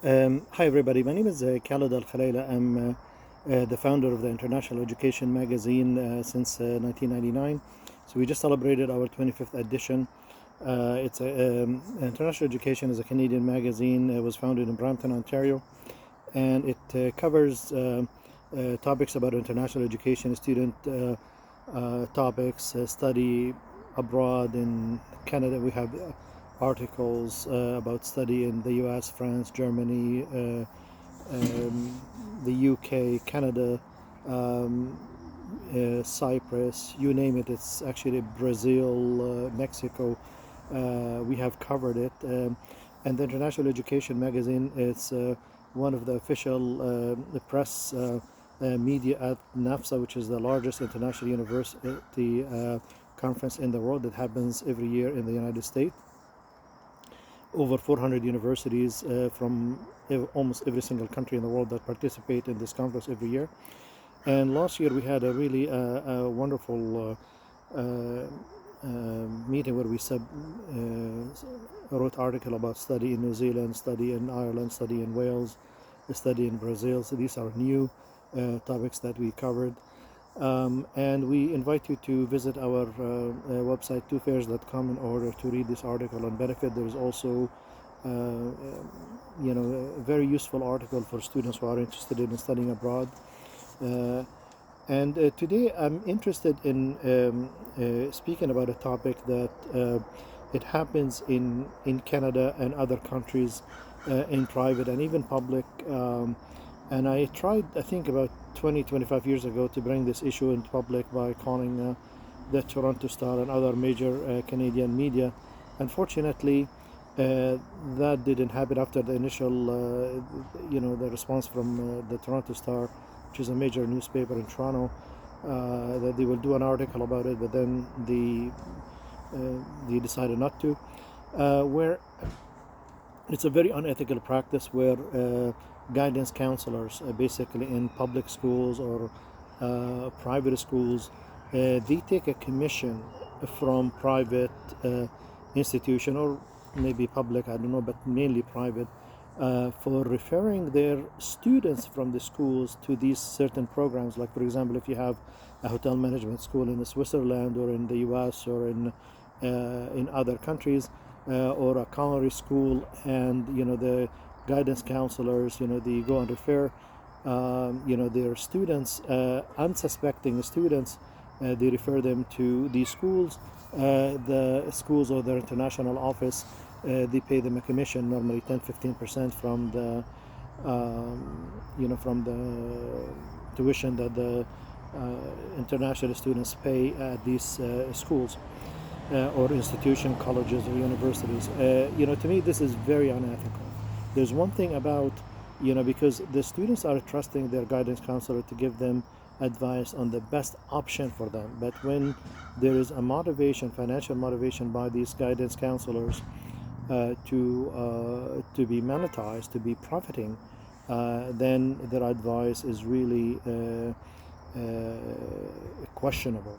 Hi everybody, my name is Khaled Al Khalaila. I'm the founder of the International Education magazine since 1999. So we just celebrated our 25th edition. International Education is a Canadian magazine. It was founded in Brampton, Ontario, and it covers topics about international education, student topics, study abroad in Canada. We have articles about study in the US, France, Germany, the UK, Canada, um, Cyprus, you name it. It's actually Brazil, Mexico. We have covered it. And the International Education magazine is one of the official press media at NAFSA, which is the largest international university conference in the world that happens every year in the United States. Over 400 universities from almost every single country in the world that participate in this conference every year. And last year we had a really wonderful meeting where we wrote article about study in New Zealand, study in Ireland, study in Wales, study in Brazil. So these are new topics that we covered. And we invite you to visit our website, twofairs.com, in order to read this article on benefit. There is also a very useful article for students who are interested in studying abroad. And today I'm interested in speaking about a topic that it happens in Canada and other countries in private and even public. And I tried, I think about 25 years ago, to bring this issue in public by calling the Toronto Star and other major Canadian media. Unfortunately, that didn't happen after the initial, the response from the Toronto Star, which is a major newspaper in Toronto, that they will do an article about it, but then they decided not to, where it's a very unethical practice where guidance counselors, basically in public schools or private schools, they take a commission from private institution or maybe public, I don't know, but mainly private, for referring their students from the schools to these certain programs. Like, for example, if you have a hotel management school in Switzerland or in the US or in other countries, or a culinary school, and the guidance counselors, they go and refer their students, unsuspecting students, they refer them to these schools. The schools or their international office, they pay them a commission, normally 10-15% from the from the tuition that the international students pay at these schools or institution, colleges or universities. To me, this is very unethical. There's one thing about, because the students are trusting their guidance counselor to give them advice on the best option for them. But when there is a motivation, financial motivation by these guidance counselors to be monetized, to be profiting, then their advice is really questionable.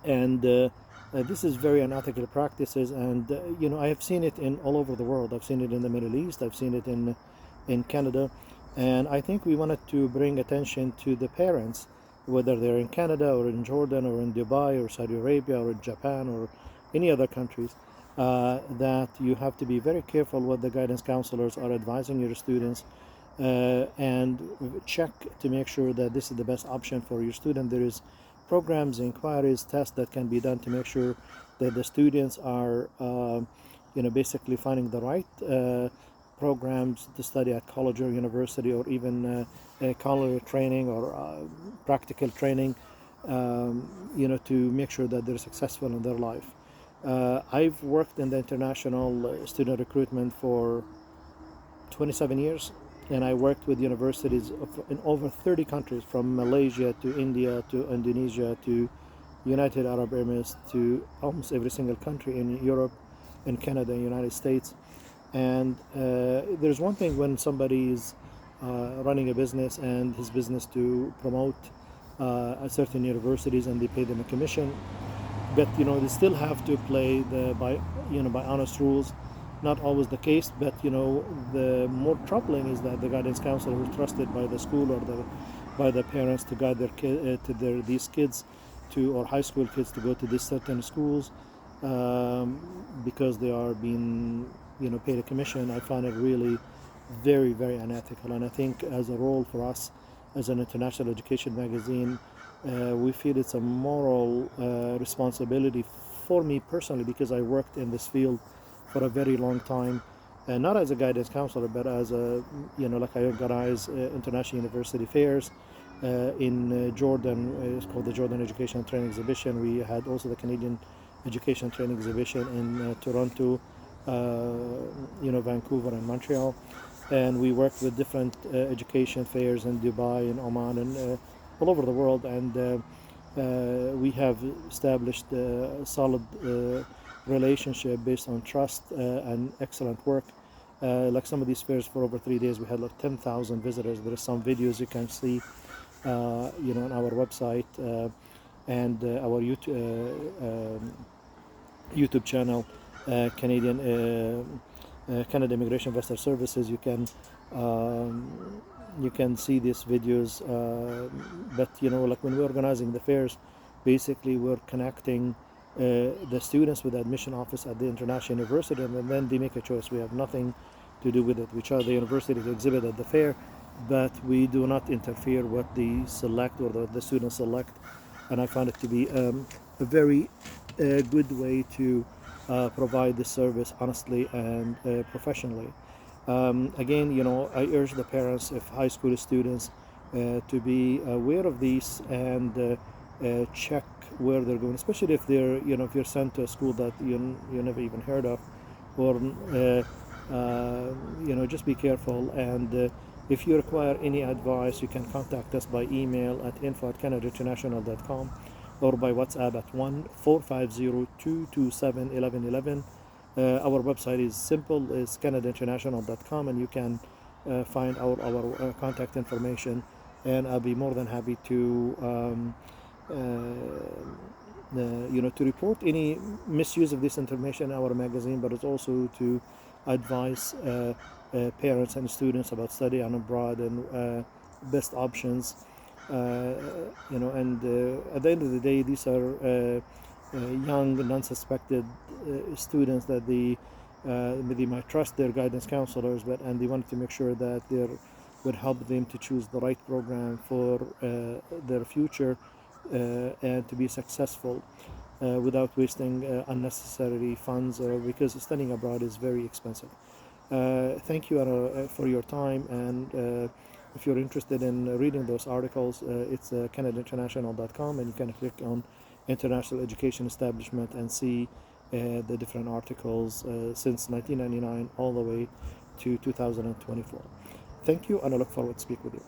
And this is very unethical practices, and I have seen it in all over the world. I've seen it in the Middle East, I've seen it in Canada, and I think we wanted to bring attention to the parents, whether they're in Canada or in Jordan or in Dubai or Saudi Arabia or in Japan or any other countries, that you have to be very careful what the guidance counselors are advising your students, and check to make sure that this is the best option for your student. There is programs, inquiries, tests that can be done to make sure that the students are, basically finding the right programs to study at college or university, or even culinary training or practical training, to make sure that they're successful in their life. I've worked in the international student recruitment for 27 years, and I worked with universities in over 30 countries, from Malaysia to India to Indonesia to United Arab Emirates to almost every single country in Europe and Canada and United States. And there's one thing when somebody is running a business and his business to promote certain universities, and they pay them a commission, but they still have to play by honest rules. not always the case, but the more troubling is that the guidance counselor who's trusted by the school or by the parents to guide their these kids to, or high school kids, to go to these certain schools, because they are being paid a commission. I find it really very, very unethical. And I think as a role for us as an international education magazine, we feel it's a moral responsibility for me personally, because I worked in this field for a very long time, not as a guidance counselor, but as a, like I organize international university fairs in Jordan. It's called the Jordan Education and Training Exhibition. We had also the Canadian Education Training Exhibition in Toronto, Vancouver and Montreal. And we worked with different education fairs in Dubai and Oman and all over the world. And we have established a solid relationship based on trust and excellent work. Like some of these fairs, for over 3 days, we had like 10,000 visitors. There are some videos you can see, on our website and our YouTube channel, Canada Immigration Investor Services. You can see these videos, but like when we're organizing the fairs, basically we're connecting the students with the admission office at the international university, and then they make a choice. We have nothing to do with it. We charge the university to exhibit at the fair, but we do not interfere what they select or the students select. And I find it to be a very good way to provide this service honestly and professionally. Again, I urge the parents of high school students to be aware of these and check where they're going, especially if they're, if you're sent to a school that you never even heard of, or just be careful. And if you require any advice, you can contact us by email at info@canadainternational.com or by WhatsApp at 1-450-227-1111. Our website is simple, is canadainternational.com, and you can find our contact information. And I'll be more than happy to to report any misuse of this information in our magazine, but it's also to advise parents and students about studying abroad and best options. And at the end of the day, these are young, non-suspected students that they might trust their guidance counselors, and they wanted to make sure that they would help them to choose the right program for their future and to be successful without wasting unnecessary funds, because studying abroad is very expensive. Thank you for your time, and if you're interested in reading those articles, it's canadainternational.com, and you can click on International Education Establishment and see the different articles since 1999 all the way to 2024. Thank you, and I look forward to speak with you.